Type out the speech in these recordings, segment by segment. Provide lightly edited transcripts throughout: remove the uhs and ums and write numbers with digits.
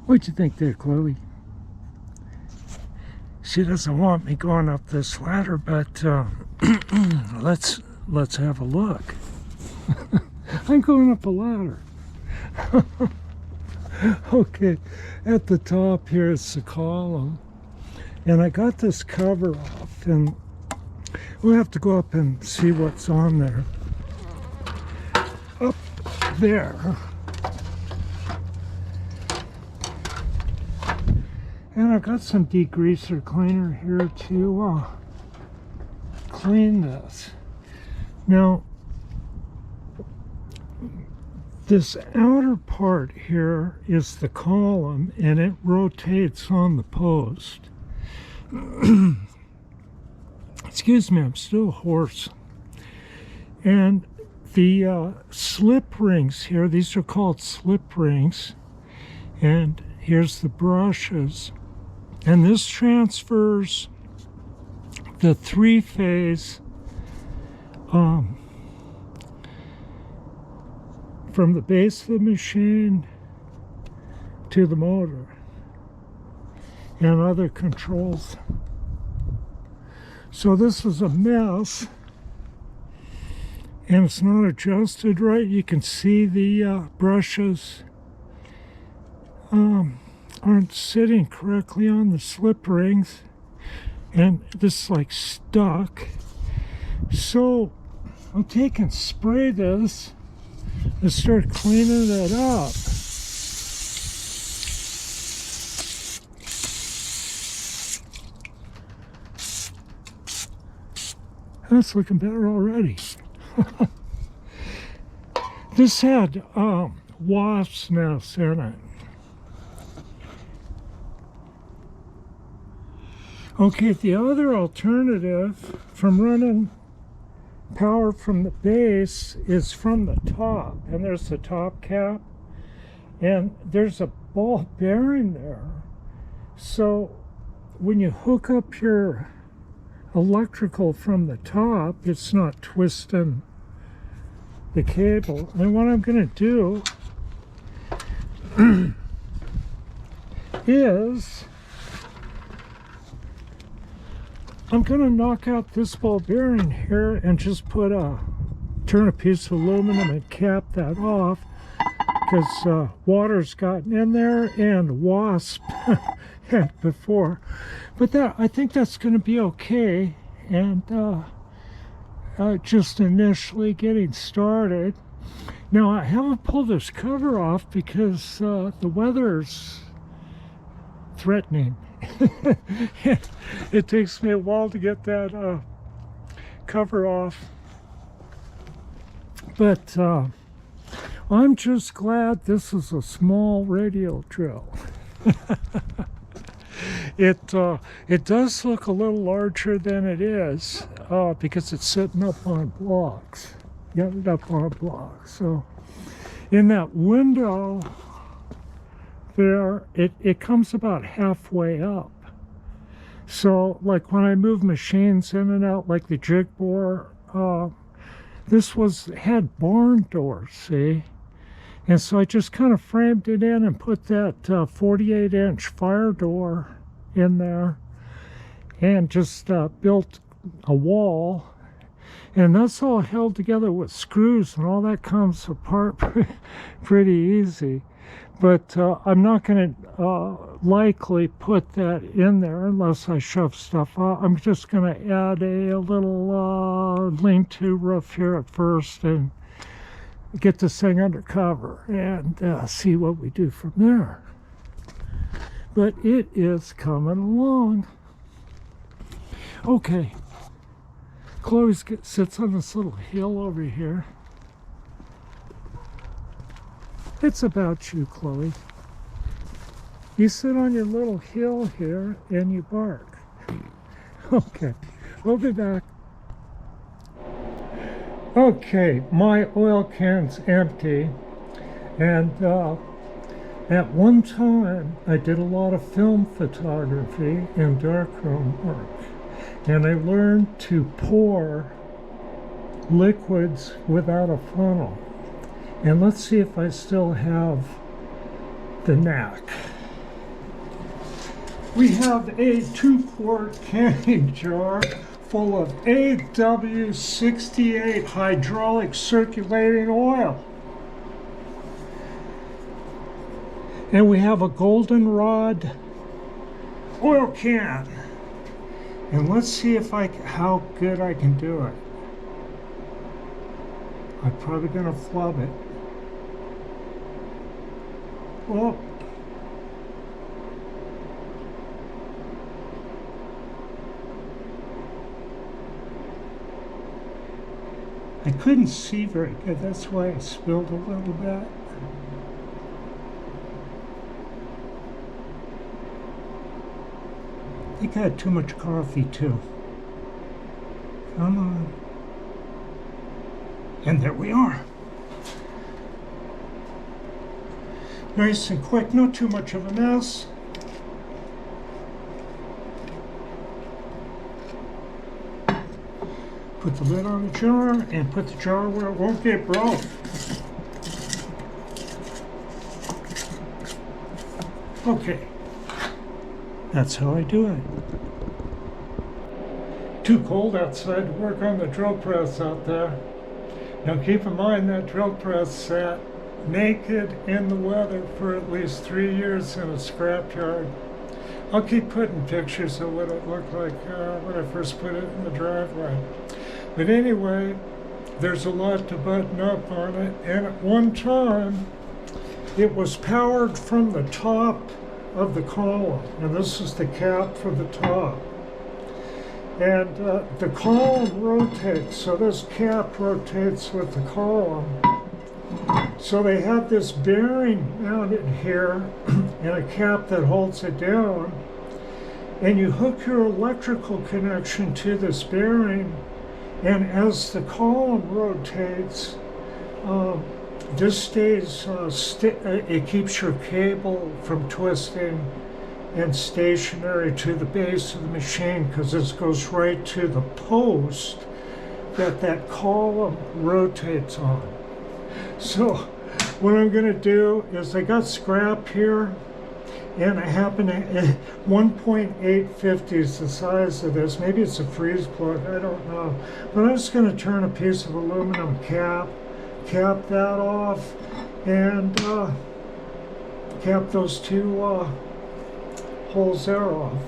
What'd you think there, Chloe? She doesn't want me going up this ladder, but let's have a look. I'm going up a ladder. Okay, at the top here is the column, and I got this cover off, and we'll have to go up and see what's on there. Up there. And I've got some degreaser cleaner here to clean this. Now, this outer part here is the column, and it rotates on the post. Excuse me, I'm still hoarse. And the slip rings here, these are called slip rings. And here's the brushes. And this transfers the three-phase from the base of the machine to the motor and other controls. So this is a mess, and it's not adjusted right. You can see the brushes aren't sitting correctly on the slip rings, and this is like stuck. So I'll take and spray this and start cleaning it up. That's looking better already. This had wasp nests in it. Okay, the other alternative from running power from the base is from the top, and there's the top cap, and there's a ball bearing there. So when you hook up your electrical from the top, it's not twisting the cable. And what I'm going to do is I'm going to knock out this ball bearing here and just turn a piece of aluminum and cap that off, because water's gotten in there and wasp had before. But I think that's going to be okay, and just initially getting started. Now, I haven't pulled this cover off because the weather's threatening. It takes me a while to get that cover off, but I'm just glad this is a small radial drill. It does look a little larger than it is because it's sitting up on blocks. Got it up on blocks. So in that window there, it comes about halfway up. So like when I move machines in and out, like the jig bore, this had barn doors, see? And so I just kind of framed it in and put that 48-inch fire door in there, and just built a wall, and that's all held together with screws, and all that comes apart pretty easy. But I'm not going to likely put that in there unless I shove stuff out. I'm just going to add a little lean-to roof here at first and get this thing under cover and see what we do from there. But it is coming along. Okay, Chloe sits on this little hill over here. It's about you, Chloe. You sit on your little hill here and you bark. Okay, we'll be back. Okay, my oil can's empty, and at one time I did a lot of film photography and darkroom work, and I learned to pour liquids without a funnel. And let's see if I still have the knack. We have a 2-quart canning jar full of AW68 hydraulic circulating oil. And we have a goldenrod oil can. And let's see if how good I can do it. I'm probably gonna flub it. Well, I couldn't see very good, that's why I spilled a little bit. I think I had too much coffee too. Come on. And there we are. Nice and quick, not too much of a mess. Put the lid on the jar and put the jar where it won't get broke. Okay, that's how I do it. Too cold outside to work on the drill press out there. Now keep in mind that drill press sat naked in the weather for at least 3 years in a scrapyard. I'll keep putting pictures of what it looked like when I first put it in the driveway. But anyway, there's a lot to button up on it, and at one time it was powered from the top of the column, and this is the cap for the top. And the column rotates, so this cap rotates with the column. So they have this bearing mounted here and a cap that holds it down, and you hook your electrical connection to this bearing, and as the column rotates, this stays, it keeps your cable from twisting and stationary to the base of the machine, because this goes right to the post that column rotates on. So what I'm going to do is I got scrap here, and I happen to 1.850 is the size of this. Maybe it's a freeze plug, I don't know. But I'm just going to turn a piece of aluminum cap that off, and cap those two holes there off.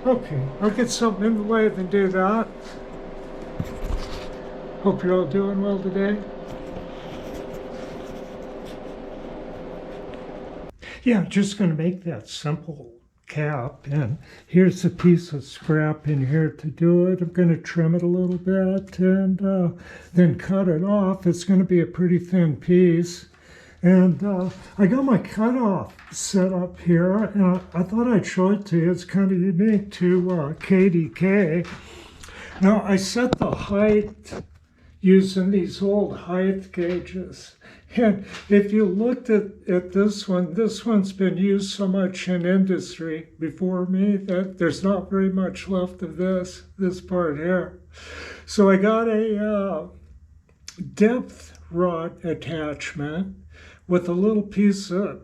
Okay, I'll get something in the lathe and do that. Hope you're all doing well today. Yeah, just going to make that simple cap, and here's a piece of scrap in here to do it. I'm going to trim it a little bit and then cut it off. It's going to be a pretty thin piece. And I got my cutoff set up here, and I thought I'd show it to you. It's kind of unique to KDK. Now, I set the height using these old height gauges. And if you looked at this one's been used so much in industry before me that there's not very much left of this part here. So I got a depth rod attachment with a little piece of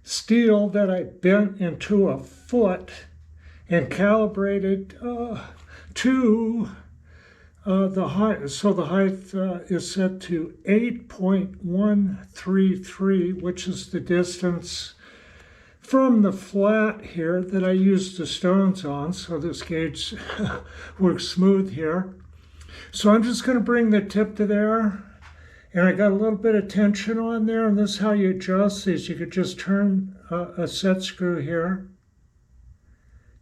steel that I bent into a foot and calibrated to the height. So the height is set to 8.133, which is the distance from the flat here that I used the stones on. So this gauge works smooth here. So I'm just going to bring the tip to there. And I got a little bit of tension on there, and this is how you adjust these. You could just turn a set screw here,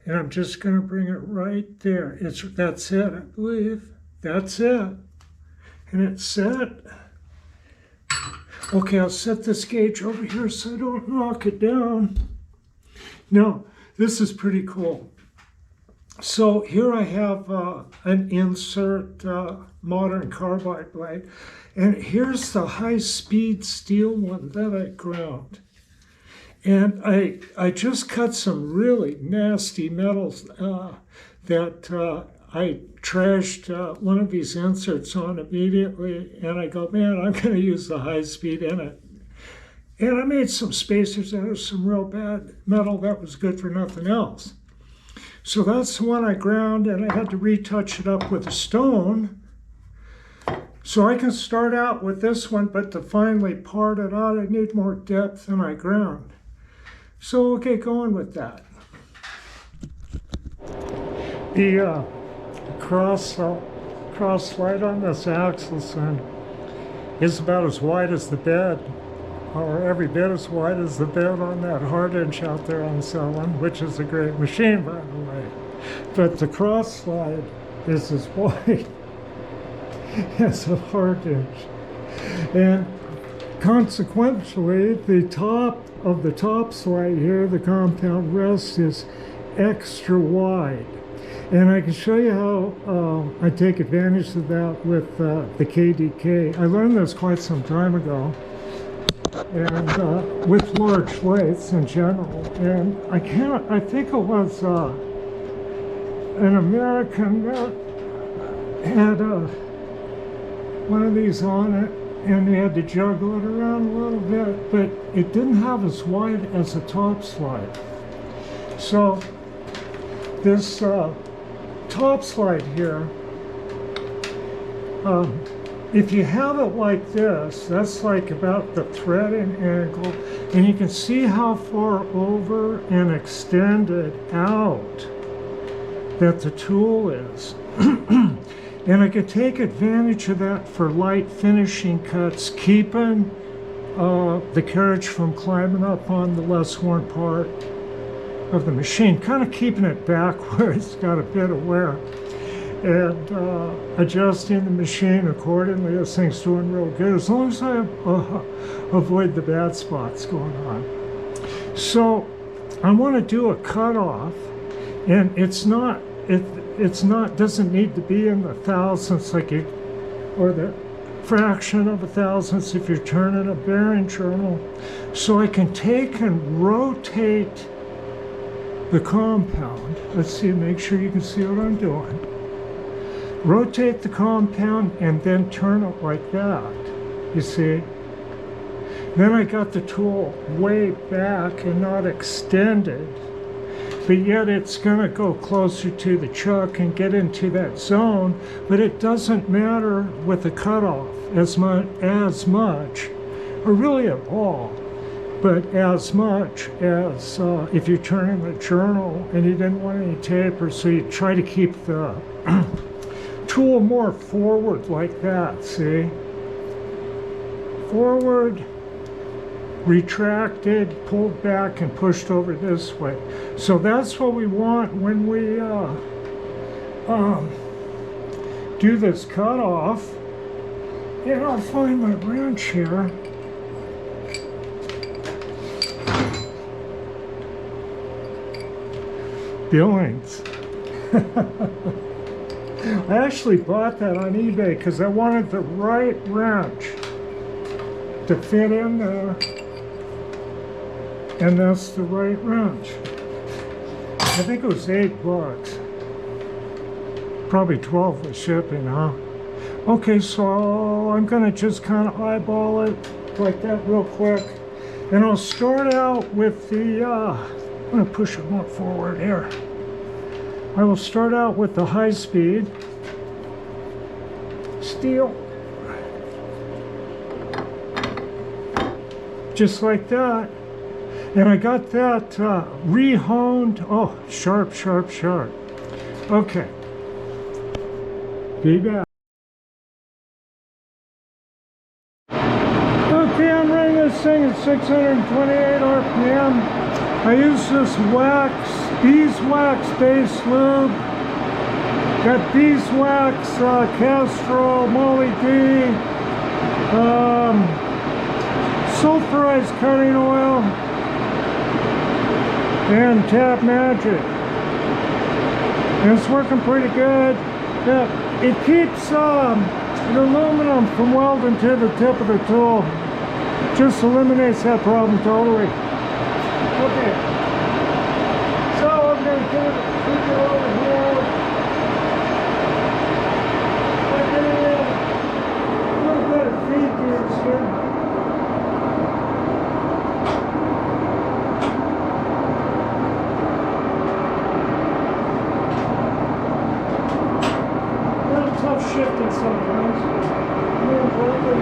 and I'm just going to bring it right there. That's it, I believe. That's it. And it's set. Okay, I'll set this gauge over here so I don't knock it down. Now, this is pretty cool. So here I have an insert modern carbide blade. And here's the high-speed steel one that I ground. And I just cut some really nasty metals that I trashed one of these inserts on immediately. And I go, man, I'm going to use the high-speed in it. And I made some spacers out of some real bad metal that was good for nothing else. So that's the one I ground, and I had to retouch it up with a stone. So I can start out with this one, but to finally part it out, I need more depth than I ground. So we'll get going with that. The cross slide on this Axelson is about as wide as the bed, or every bit as wide as the bed on that hard inch out there I'm selling, which is a great machine, by the way. But the cross slide is as wide as a hard inch. And consequently, the top of the top slide here, the compound rest, is extra wide. And I can show you how I take advantage of that with the KDK. I learned this quite some time ago, and with large lathes in general. And I think it was an American that had one of these on it, and he had to juggle it around a little bit, but it didn't have as wide as a top slide. So this top slide here, if you have it like this, that's like about the threading angle, and you can see how far over and extended out that the tool is. And I can take advantage of that for light finishing cuts, keeping the carriage from climbing up on the less worn part of the machine, kind of keeping it back where it's got a bit of wear, and adjusting the machine accordingly. This thing's doing real good, as long as I avoid the bad spots going on. So I want to do a cutoff, and doesn't need to be in the thousandths or the fraction of a thousandths if you're turning a bearing journal. So I can take and rotate the compound. Let's see, make sure you can see what I'm doing. Rotate the compound and then turn it like that, you see. Then I got the tool way back and not extended, but yet it's gonna go closer to the chuck and get into that zone, but it doesn't matter with the cutoff as much, or really at all. But as much as if you're turning the journal and you didn't want any taper, so you try to keep the tool more forward like that, see? Forward, retracted, pulled back, and pushed over this way. So that's what we want when we do this cutoff. And I'll find my wrench here. Billings. I actually bought that on eBay because I wanted the right wrench to fit in there, and that's the right wrench. I think it was $8, probably 12 with shipping, huh? Okay, so I'm gonna just kind of eyeball it like that real quick, and I'll start out with the I'm going to push it more forward here. I will start out with the high speed steel. Just like that. And I got that re-honed. Oh, sharp, sharp, sharp. Okay. Be back. Okay, I'm running this thing at 628 RPM. I use this beeswax base lube. Got beeswax, Castrol, Molly D, sulfurized cutting oil, and Tap Magic. And it's working pretty good. It keeps the aluminum from welding to the tip of the tool. Just eliminates that problem totally. Okay, so I'm going to keep it over here. A little bit of feed gears here. shifted sometimes. More broken.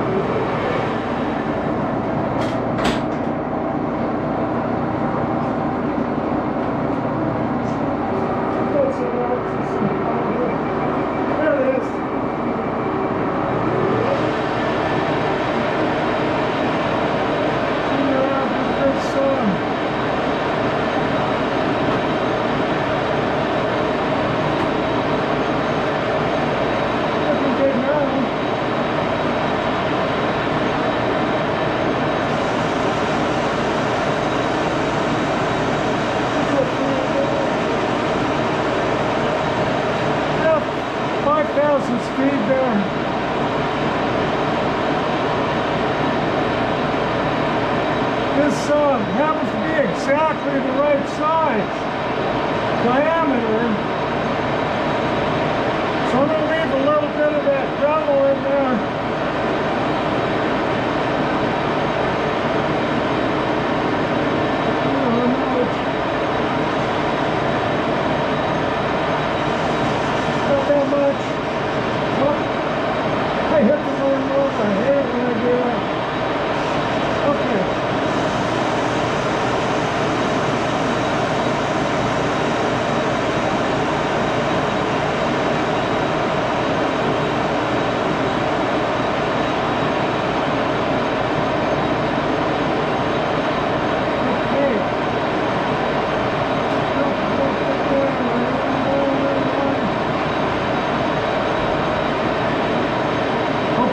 Speed there. This happens to be exactly the right size diameter, so I'm going to leave a little bit of that gravel in there. Not that much. I hit the wrong one. I hate it when I do that. Okay.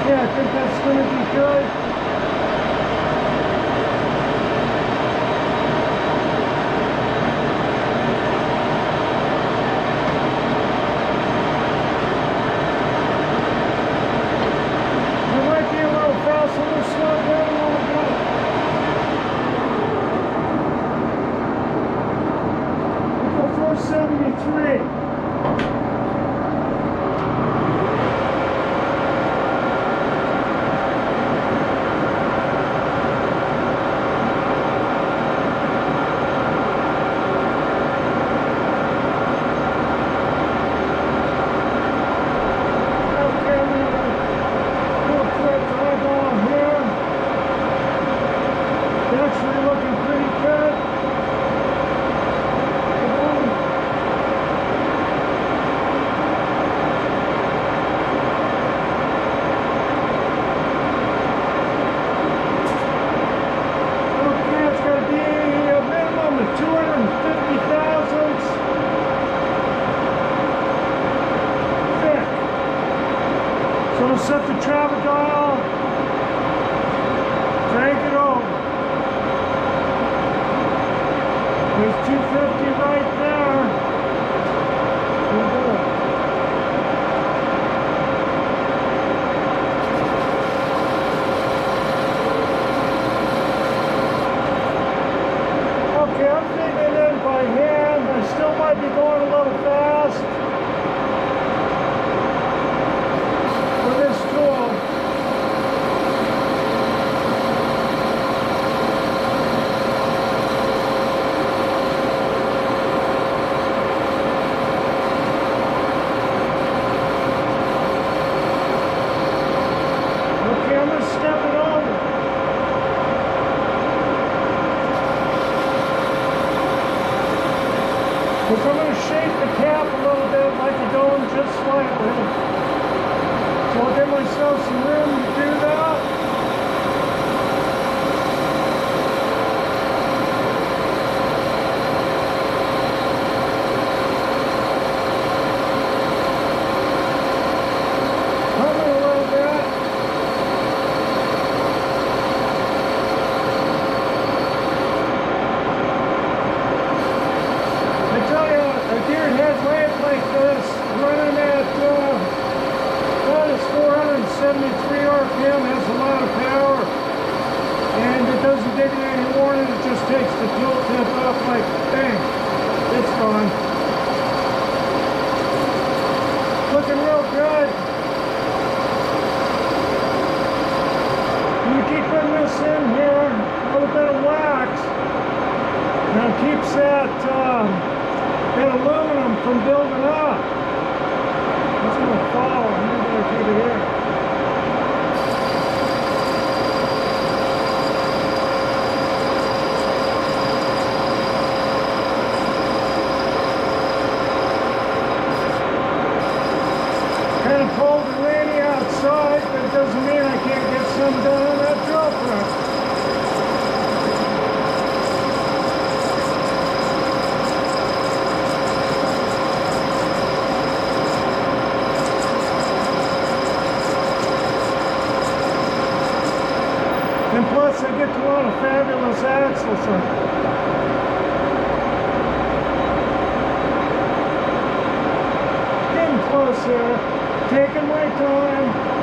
I think that's going to be good. It might be a little fast, a little slow down a little bit. We'll go 473. Set the travel dial, crank it over. There's 250 right there. Okay, I'm digging it in by hand. I still might be going a little fast. Because I'm going to shape the cap a little bit like a dome just slightly. So I'll give myself some room to do that. Cover a little bit. I tell you, a deer head lamp like this, running at that is 473 RPM, has a lot of power, and it doesn't give you any warning. It just takes the tool tip off like bang, it's gone. Looking real good. You keep putting this in here, a little bit of wax. Now it keeps that aluminum from building up. It's going to fall. kind of cold and rainy outside, but it doesn't mean I can't get some done on that drill press. And plus I get to run a fabulous Axelson. Getting closer, taking my time.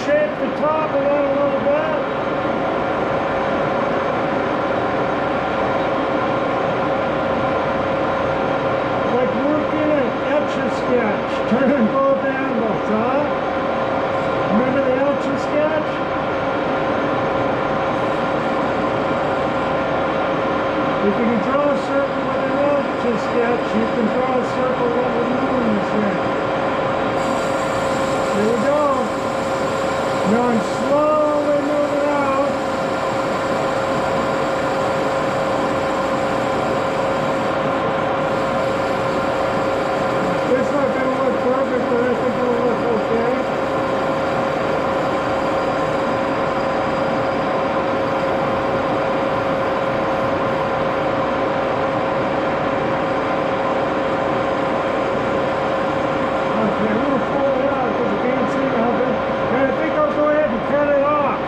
Shape the top of that a little bit. Like working an Etch-a-Sketch, turning both angles, huh? Remember the Etch-a-Sketch? If you can draw a circle with an Etch-a-Sketch, you can draw a circle with a moon sketch. Here we go. Now I'm slowly moving out. It's not going to look perfect, but I think it'll look okay. Okay, I'm going to pull it out because I can't see how big. And I think I'll go ahead and cut it off.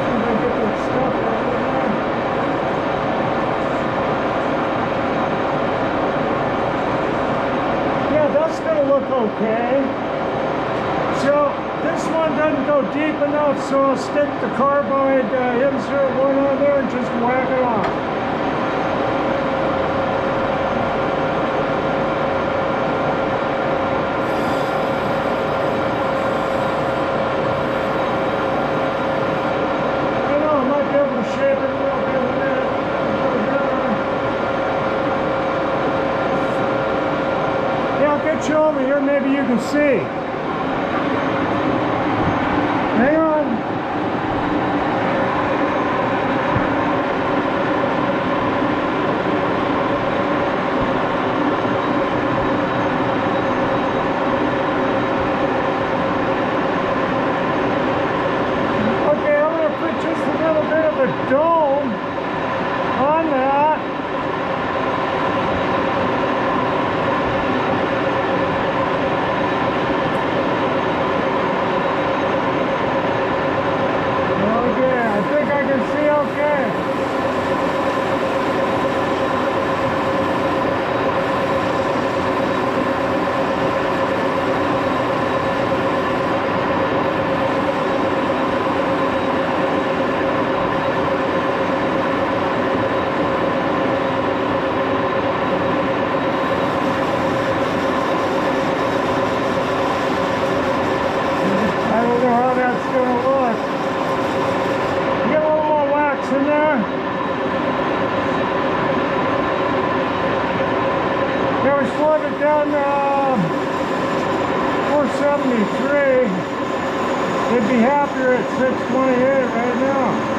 I'm going to get that stuff out of there. Yeah, that's going to look okay. So this one doesn't go deep enough, so I'll stick the carbide insert one on there and just whack it off. Show me here, maybe you can see. Hang on. Okay, I'm going to put just a little bit of a dome on that. Yeah, we slowed it down to 473. They'd be happier at 628 right now.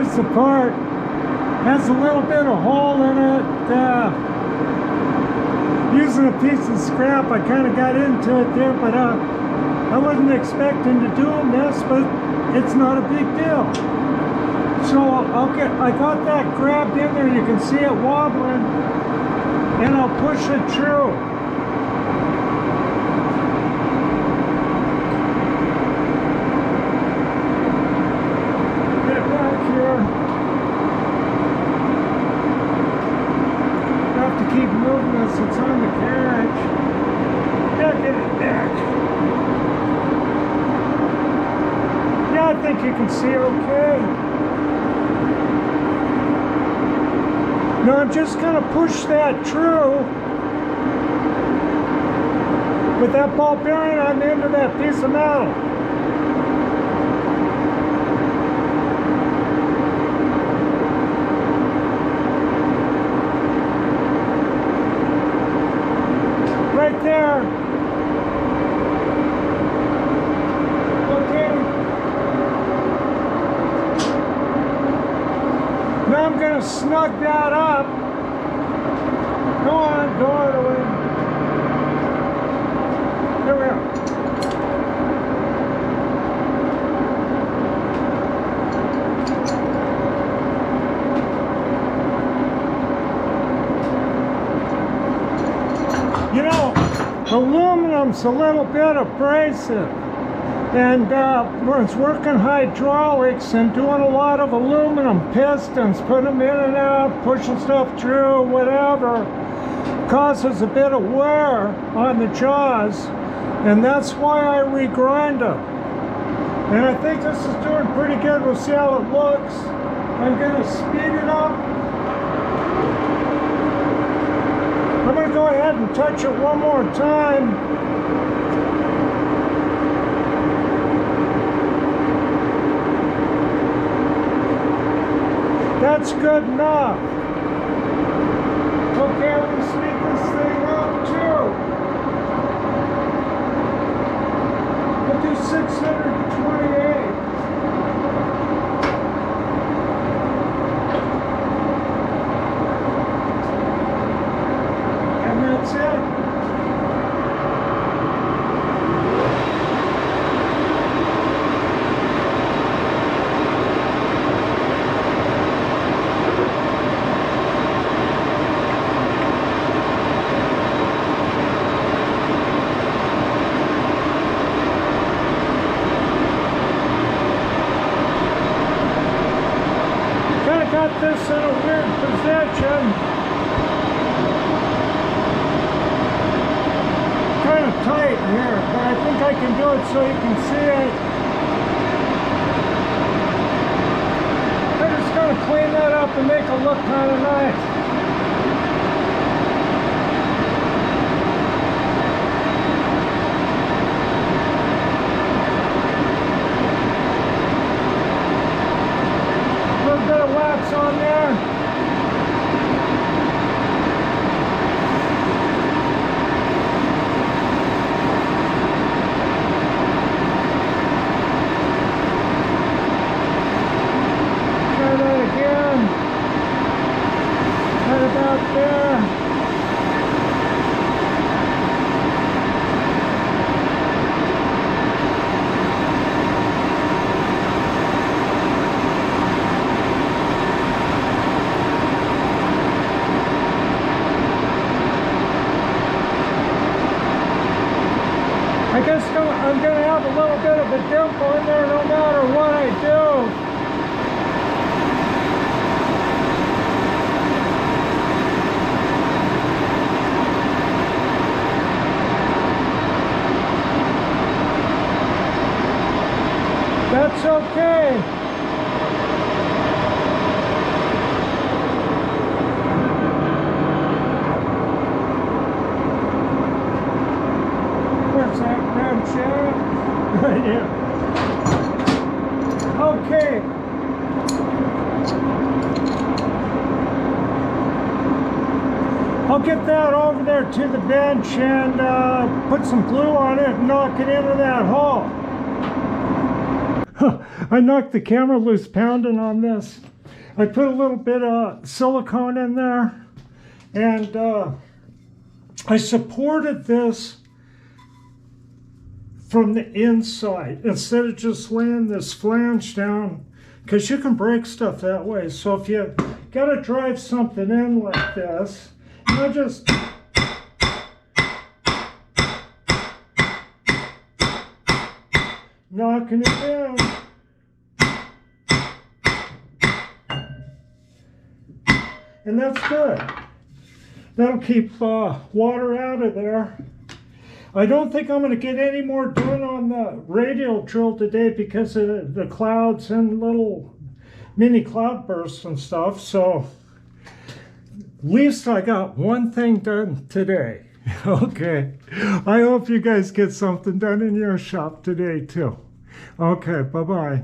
Here's the part. Has a little bit of hole in it. Using a piece of scrap, I kind of got into it there, but I wasn't expecting to do a mess, but it's not a big deal. So I got that grabbed in there. You can see it wobbling, and I'll push it through. Get back here. I have to keep moving this. It's on the carriage. Yeah, get it back. Yeah, I think you can see okay. Now I'm just going to push that through. With that ball bearing on the end of that piece of metal. Right there. Okay. Now I'm going to snug that up. Go on, go all the way. There we are. You know, aluminum's a little bit abrasive. And when it's working hydraulics and doing a lot of aluminum pistons, putting them in and out, pushing stuff through, whatever, causes a bit of wear on the jaws, and that's why I regrind them. And I think this is doing pretty good. We'll see how it looks. I'm going to speed it up. I'm going to go ahead and touch it one more time. That's good enough. Okay, I'm going to speed this thing up too. We'll do 628. And that's it. Got this in a weird position. Kind of tight here, but I think I can do it so you can see it. I'm just going to clean that up and make it look kind of nice. On there. Try that again. Right about there. I guess I'm going to have a little bit of a dimple in there no matter what I do. That's okay. Where's that ram shaft? Right here. Okay. I'll get that over there to the bench and put some glue on it and knock it into that hole. I knocked the camera loose pounding on this. I put a little bit of silicone in there, and I supported this from the inside instead of just laying this flange down, because you can break stuff that way. So if you got to drive something in like this, I just knocking it down. And that's good. That'll keep water out of there. I don't think I'm going to get any more done on the radial drill today because of the clouds and little mini cloud bursts and stuff. So at least I got one thing done today. Okay. I hope you guys get something done in your shop today too. Okay, bye-bye.